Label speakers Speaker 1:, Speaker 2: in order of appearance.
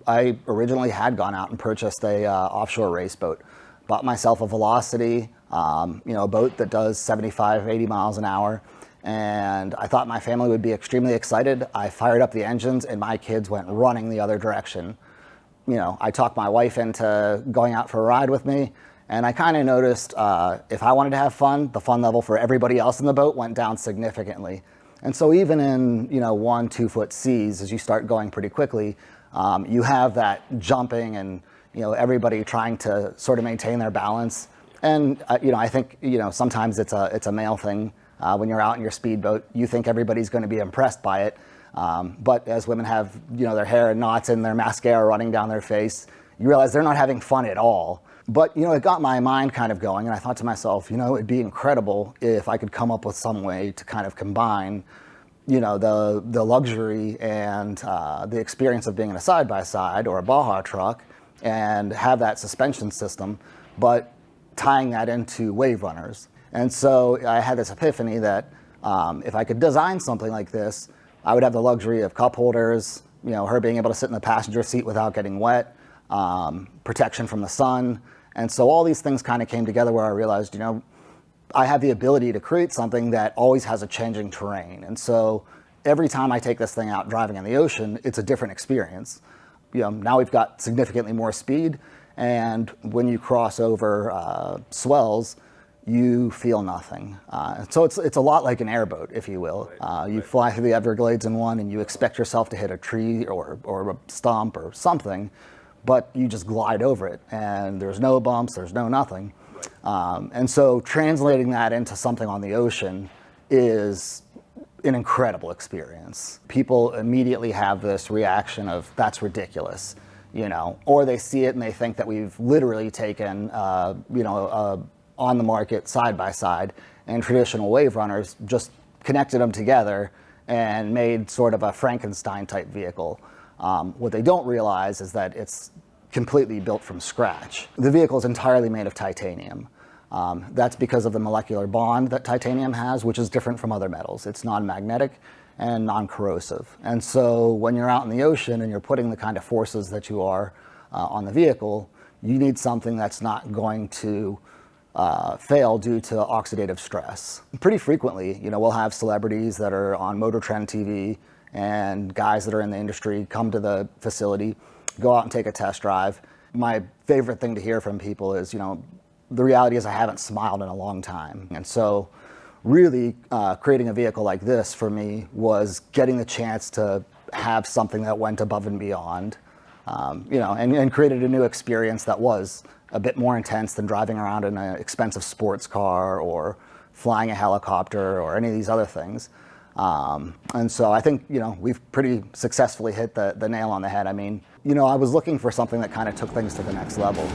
Speaker 1: I originally had gone out and purchased a offshore race boat. Bought myself a Velocity, a boat that does 75, 80 miles an hour. And I thought my family would be extremely excited. I fired up the engines and my kids went running the other direction. I talked my wife into going out for a ride with me, and I kind of noticed if I wanted to have fun, the fun level for everybody else in the boat went down significantly. And so even in 1-2 foot seas, as you start going pretty quickly, you have that jumping and everybody trying to sort of maintain their balance. And I think sometimes it's a male thing. When you're out in your speedboat, you think everybody's going to be impressed by it. But as women have, their hair in knots and their mascara running down their face, you realize they're not having fun at all. But, it got my mind kind of going, and I thought to myself, it'd be incredible if I could come up with some way to kind of combine, the luxury and the experience of being in a side-by-side or a Baja truck and have that suspension system, but tying that into wave runners. And so I had this epiphany that if I could design something like this, I would have the luxury of cup holders, her being able to sit in the passenger seat without getting wet, protection from the sun. And so all these things kind of came together where I realized, I have the ability to create something that always has a changing terrain. And so every time I take this thing out driving in the ocean, it's a different experience. Now we've got significantly more speed, and when you cross over swells, you feel nothing. So it's a lot like an airboat, if you will. You fly through the Everglades in one and you expect yourself to hit a tree or a stump or something, but you just glide over it and there's no bumps, there's no nothing. And so translating that into something on the ocean is an incredible experience. People immediately have this reaction of, that's ridiculous, or they see it and they think that we've literally taken, on the market side by side and traditional wave runners, just connected them together and made sort of a Frankenstein type vehicle. What they don't realize is that it's completely built from scratch. The vehicle is entirely made of titanium. That's because of the molecular bond that titanium has, which is different from other metals. It's non-magnetic and non-corrosive. And so when you're out in the ocean and you're putting the kind of forces that you are on the vehicle, you need something that's not going to fail due to oxidative stress. Pretty frequently, we'll have celebrities that are on Motor Trend TV and guys that are in the industry come to the facility, go out and take a test drive. My favorite thing to hear from people is, the reality is I haven't smiled in a long time. And so really creating a vehicle like this for me was getting the chance to have something that went above and beyond, and created a new experience that was a bit more intense than driving around in an expensive sports car or flying a helicopter or any of these other things. And so I think, we've pretty successfully hit the nail on the head. I mean, I was looking for something that kind of took things to the next level.